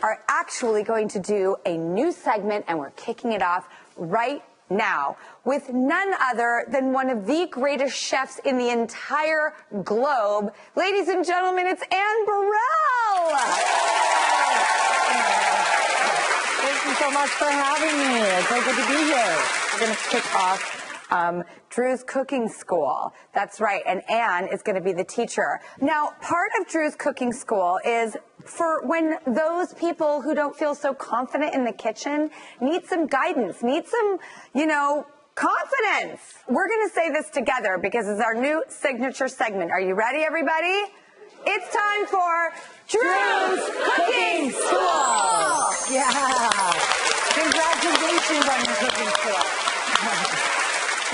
are actually going to do a new segment, and we're kicking it off right now with none other than one of the greatest chefs in the entire globe. Ladies and gentlemen, it's Burrell. Thank you so much for having me. It's so good to be here. We're going to kick off Drew's cooking school. That's right, and Anne is going to be the teacher. Now, part of Drew's cooking school is for when those people who don't feel so confident in the kitchen need some guidance, need some, confidence. We're going to say this together because it's our new signature segment. Are you ready, everybody? It's time for Drew's Cooking School. Yeah. Congratulations on your cooking school.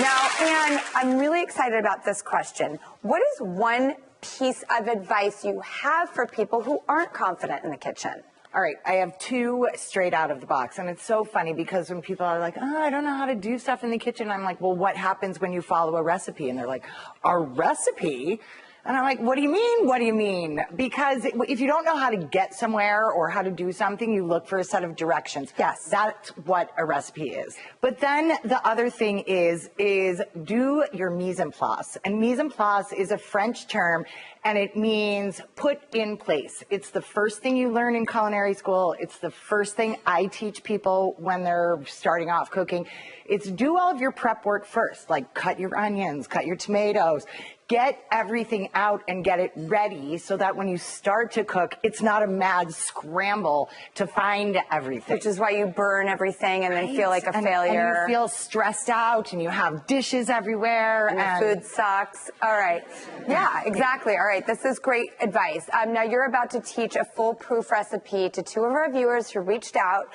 Now, Anne, I'm really excited about this question. What is one piece of advice you have for people who aren't confident in the kitchen? All right, I have two straight out of the box, and it's so funny because when people are like, I don't know how to do stuff in the kitchen, I'm like, well, what happens when you follow a recipe? And they're like, a recipe? And I'm like, what do you mean? What do you mean? Because if you don't know how to get somewhere or how to do something, you look for a set of directions. Yes. That's what a recipe is. But then the other thing is do your mise en place. And mise en place is a French term, and it means put in place. It's the first thing you learn in culinary school. It's the first thing I teach people when they're starting off cooking. It's do all of your prep work first, like cut your onions, cut your tomatoes, get everything out and get it ready so that when you start to cook, it's not a mad scramble to find everything. Which is why you burn everything and then feel like a failure. And you feel stressed out and you have dishes everywhere. And the food sucks. All right. Yeah, exactly. All right. This is great advice. Now you're about to teach a foolproof recipe to two of our viewers who reached out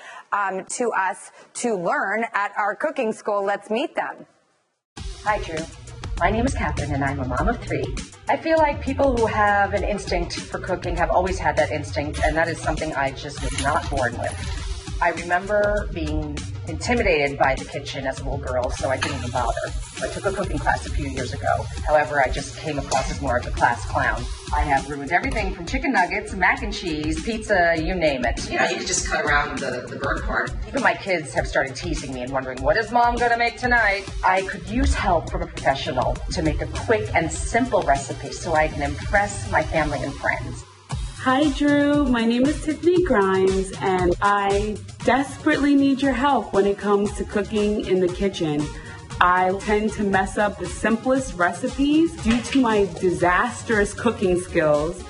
to us to learn at our cooking school. Let's meet them. Hi, Drew. My name is Kathryn, and I'm a mom of 3. I feel like people who have an instinct for cooking have always had that instinct, and that is something I just was not born with. I remember being intimidated by the kitchen as a little girl, so I didn't even bother. I took a cooking class a few years ago. However, I just came across as more of a class clown. I have ruined everything from chicken nuggets, mac and cheese, pizza, you name it. You can just cut around the burnt part. Even my kids have started teasing me and wondering, what is Mom going to make tonight? I could use help from a professional to make a quick and simple recipe so I can impress my family and friends. Hi, Drew. My name is Tiffany Grimes, and I desperately need your help when it comes to cooking in the kitchen. I tend to mess up the simplest recipes due to my disastrous cooking skills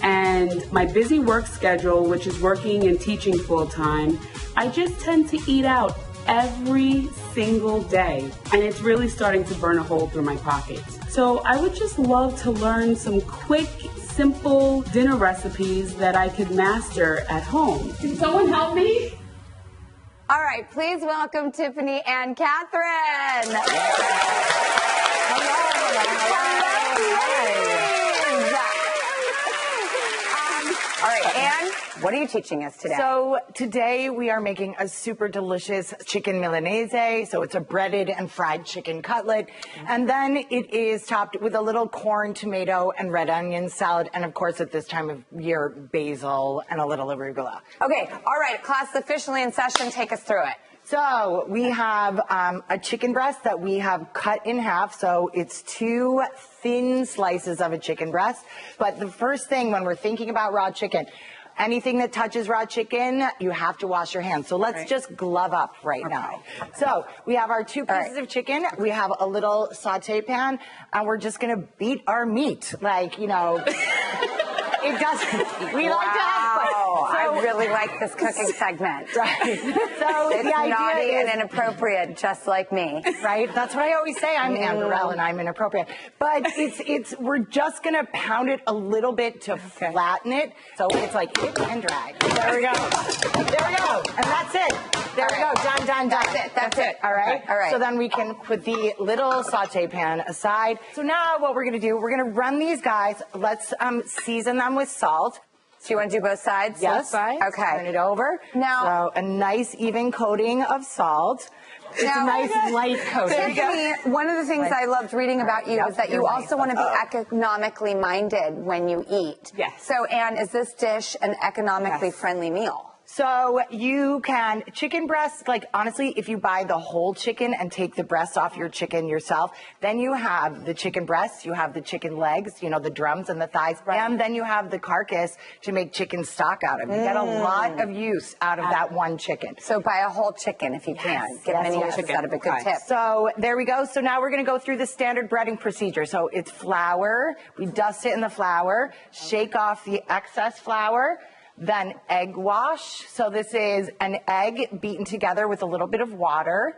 and my busy work schedule, which is working and teaching full-time. I just tend to eat out every single day, and it's really starting to burn a hole through my pockets. So I would just love to learn some quick, simple dinner recipes that I could master at home. Can someone help me? All right, please welcome Tiffany and Kathryn. All right, Anne, what are you teaching us today? So today we are making a super delicious chicken Milanese. So it's a breaded and fried chicken cutlet. And then it is topped with a little corn, tomato, and red onion salad. And of course, at this time of year, basil and a little arugula. Okay, all right, class officially in session. Take us through it. So we have a chicken breast that we have cut in half. So it's 2 thin slices of a chicken breast. But the first thing when we're thinking about raw chicken, anything that touches raw chicken, you have to wash your hands. So let's just glove up right now. So we have our 2 pieces of chicken. We have a little saute pan, and we're just going to beat our meat. Like, it doesn't. We like to have I really like this cooking segment. Right. So it's the idea naughty is, and inappropriate, just like me. Right. That's what I always say. I'm Burrell and I'm inappropriate. But we're just gonna pound it a little bit to flatten it. So it's like hit and drag. There we go. There we go. And that's it. There we go. Done, done, done. That's it. That's it. All right. All right. So then we can put the little saute pan aside. So now what we're gonna do, we're gonna run these guys. Let's season them with salt. So you want to do both sides? Yes. Okay. Turn it over. Now, so a nice even coating of salt. It's a nice light coating. Tiffany, one of the things I loved reading about you is that you also want to be economically minded when you eat. Yes. So, Anne, is this dish an economically friendly meal? So you can, chicken breasts, like honestly, if you buy the whole chicken and take the breast off your chicken yourself, then you have the chicken breasts, you have the chicken legs, you know, the drums and the thighs, and then you have the carcass to make chicken stock out of. You get a lot of use out of that one chicken. So buy a whole chicken if you can. Get many uses out of a good tip. So there we go. So now we're going to go through the standard breading procedure. So it's flour. We dust it in the flour, shake off the excess flour. Then egg wash. So this is an egg beaten together with a little bit of water.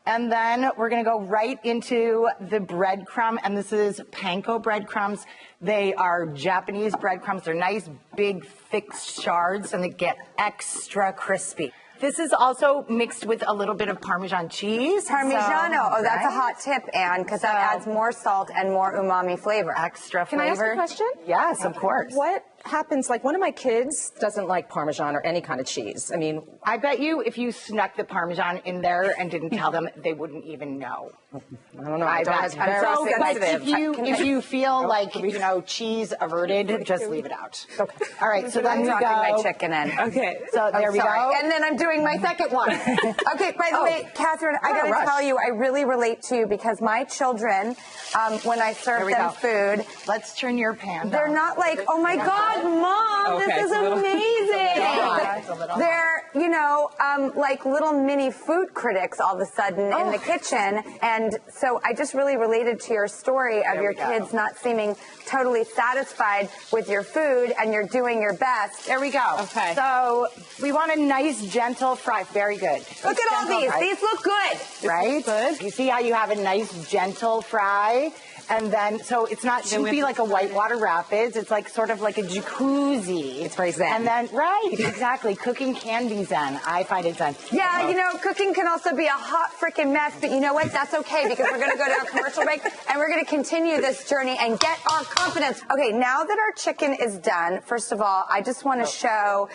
And then we're going to go right into the breadcrumb. And this is panko breadcrumbs. They are Japanese breadcrumbs. They're nice, big, thick shards, and they get extra crispy. This is also mixed with a little bit of Parmesan cheese. Parmigiano. That's a hot tip, Anne, because that adds more salt and more umami flavor. Extra Can flavor. I ask a question? Yes, of course. What happens, like one of my kids doesn't like Parmesan or any kind of cheese. I mean, I bet you if you snuck the Parmesan in there and didn't tell them, they wouldn't even know. I don't know. I bet. I'm very sensitive. If you feel like, you know, cheese averted, just leave it out. Okay. All right, so then we dropping go. my chicken in. Okay. So there we go. And then I'm doing my second one. Okay, by the way, Kathryn, I got to tell you, I really relate to you because my children, when I serve them food, Let's turn your pan they're down. not like, oh my God, Mom, this is amazing. They're, you know, like little mini food critics all of a sudden in the kitchen. And so I just really related to your story of your kids not seeming totally satisfied with your food and you're doing your best. There we go. Okay. So we want a nice, gentle fry. Very good. Look at all these. Fry. These look good. Right? Good. You see how you have a nice, gentle fry? And then, so it's not, shouldn't be like a whitewater rapids. It's like sort of like a jacuzzi. It's very zen. And then, right, exactly. Cooking can be zen. I find it zen. Yeah, you know, cooking can also be a hot freaking mess, but you know what? That's okay because we're going to go to a commercial break and we're going to continue this journey and get our confidence. Okay, now that our chicken is done, first of all, I just want to show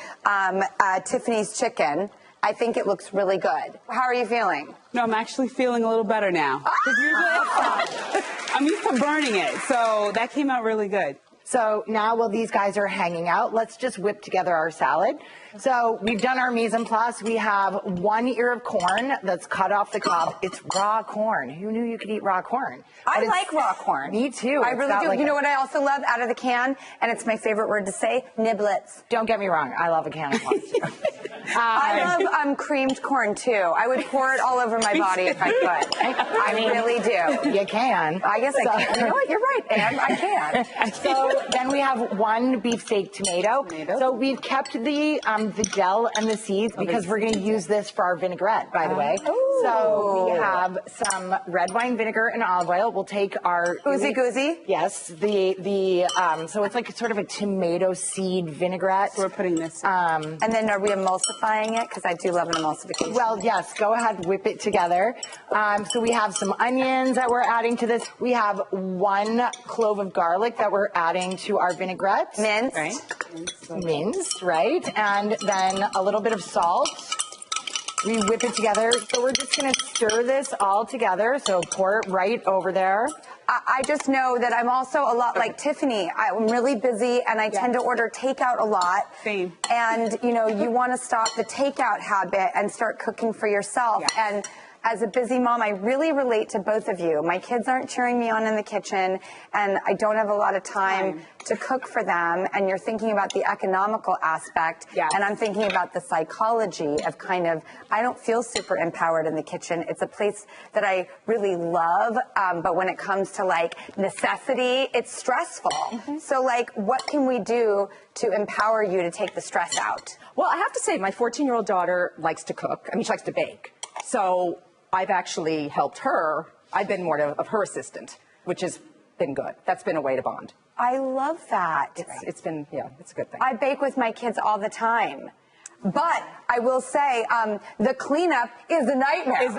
Tiffany's chicken. I think it looks really good. How are you feeling? No, I'm actually feeling a little better now. 'Cause usually I'm used to burning it, so that came out really good. So now while these guys are hanging out, let's just whip together our salad. So we've done our mise en place. We have 1 ear of corn that's cut off the cob. It's raw corn. Who knew you could eat raw corn? I like raw corn. Me too. I really do. You know what I also love out of the can, and it's my favorite word to say, niblets. Don't get me wrong. I love a can of corn. I love creamed corn too. I would pour it all over my body if I could. I really do. You can. I guess I can. You know what? You're right, Anne. I can. So then we have 1 beefsteak tomato. So we've kept the gel and the seeds because we're going to use this for our vinaigrette, by the way. So we have some red wine vinegar and olive oil. We'll take our Oozy goozy. Yes, so it's like sort of a tomato seed vinaigrette. So we're putting this. And then are we emulsifying it? Because I do love an emulsification. Well, yes, go ahead, whip it together. So we have some onions that we're adding to this. We have 1 clove of garlic that we're adding to our vinaigrette. Minced. Right. Minced, right? And then a little bit of salt. We whip it together. So we're just going to stir this all together. So pour it right over there. I just know that I'm also a lot like Tiffany. I'm really busy and I tend to order takeout a lot. Same. And, you know, you want to stop the takeout habit and start cooking for yourself. Yeah. And as a busy mom, I really relate to both of you. My kids aren't cheering me on in the kitchen, and I don't have a lot of time to cook for them. And you're thinking about the economical aspect, and I'm thinking about the psychology of kind of, I don't feel super empowered in the kitchen. It's a place that I really love, but when it comes to like necessity, it's stressful. So like, what can we do to empower you to take the stress out? well, I have to say, my 14-year-old daughter likes to cook. I mean, she likes to bake. So I've actually helped her. I've been more of her assistant, which has been good. That's been a way to bond. I love that. It's been, yeah, it's a good thing. I bake with my kids all the time. But I will say, the cleanup is a nightmare.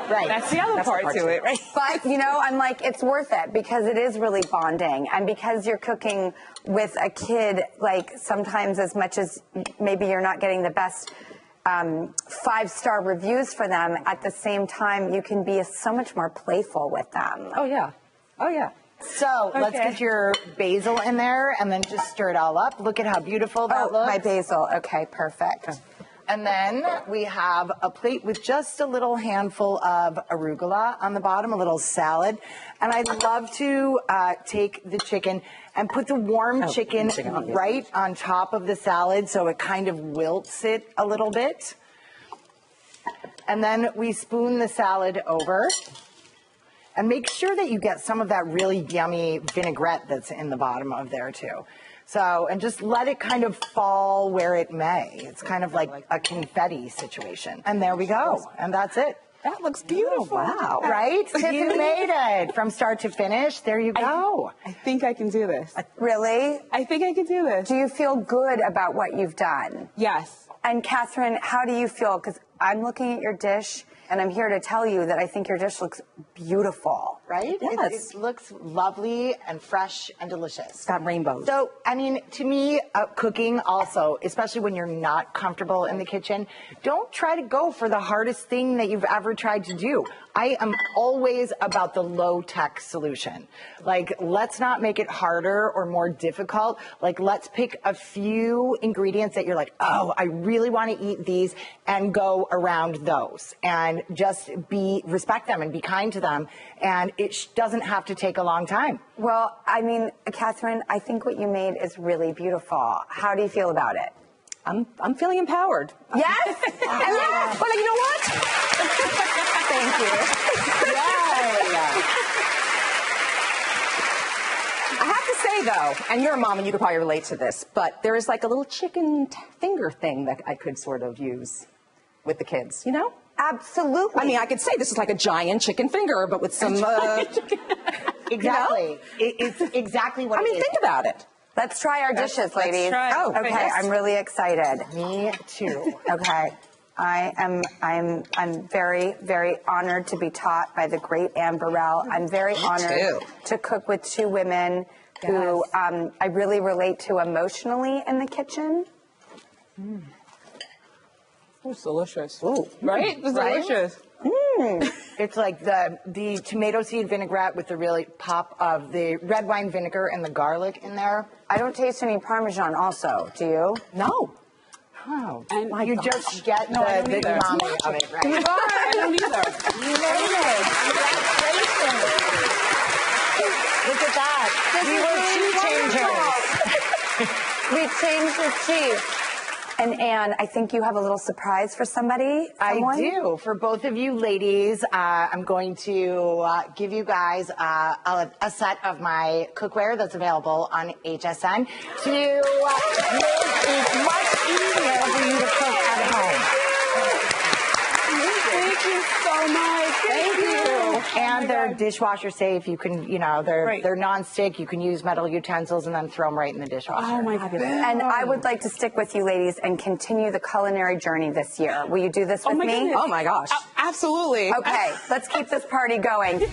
Right. That's the other part to it, right? But, you know, I'm like, it's worth it because it is really bonding. And because you're cooking with a kid, like sometimes as much as maybe you're not getting the best 5-star reviews for them, at the same time, you can be so much more playful with them. Oh, yeah. Oh, yeah. So let's get your basil in there and then just stir it all up. Look at how beautiful that looks. My basil. Okay, perfect. And then we have a plate with just a little handful of arugula on the bottom, a little salad. And I love to take the chicken and put the warm chicken right on top of the salad so it kind of wilts it a little bit. And then we spoon the salad over. And make sure that you get some of that really yummy vinaigrette that's in the bottom of there too. So, and just let it kind of fall where it may. It's kind of like a confetti situation. And there we go. And that's it. That looks beautiful. Wow. Right? You made it from start to finish. There you go. I think I can do this. Really? I think I can do this. Do you feel good about what you've done? Yes. And Kathryn, how do you feel? Because I'm looking at your dish, and I'm here to tell you that I think your dish looks beautiful. Right? Yes. It looks lovely and fresh and delicious. It's got rainbows. So, I mean, to me, cooking also, especially when you're not comfortable in the kitchen, don't try to go for the hardest thing that you've ever tried to do. I am always about the low-tech solution. Like, let's not make it harder or more difficult. Like, let's pick a few ingredients that you're like, oh, I really want to eat these, and go around those. And just respect them and be kind to them. And it doesn't have to take a long time. Well, I mean, Kathryn, I think what you made is really beautiful. How do you feel about it? I'm feeling empowered. Yes? Well, you know what? Thank you. I have to say, though, and you're a mom and you could probably relate to this, but there is like a little chicken finger thing that I could sort of use with the kids, you know? Absolutely. I mean, I could say this is like a giant chicken finger, but with some... Exactly. You know? It's exactly what it is. Think about it. Let's try our dishes, ladies. try. Oh, okay. Yes. I'm really excited. Me too. Okay. I'm very, very honored to be taught by the great Anne Burrell. I'm very honored to cook with two women who I really relate to emotionally in the kitchen. It's delicious. Ooh. Right? It's delicious. It's like the tomato seed vinaigrette with the really pop of the red wine vinegar and the garlic in there. I don't taste any Parmesan also, do you? No. Oh, And you just get the either. umami of it, right? I don't either. You made it. Congratulations. Look at that. We were changed the cheese. And Anne, I think you have a little surprise for somebody. Someone? I do. For both of you ladies, I'm going to give you guys a set of my cookware that's available on HSN to make it much easier for you to cook at home. Thank you so much. Thank you. And they're dishwasher safe. You can, they're non-stick. You can use metal utensils and then throw them right in the dishwasher. Oh my goodness. And I would like to stick with you ladies and continue the culinary journey this year. Will you do this with me? Goodness. Oh my gosh. Absolutely. Okay, let's keep this party going.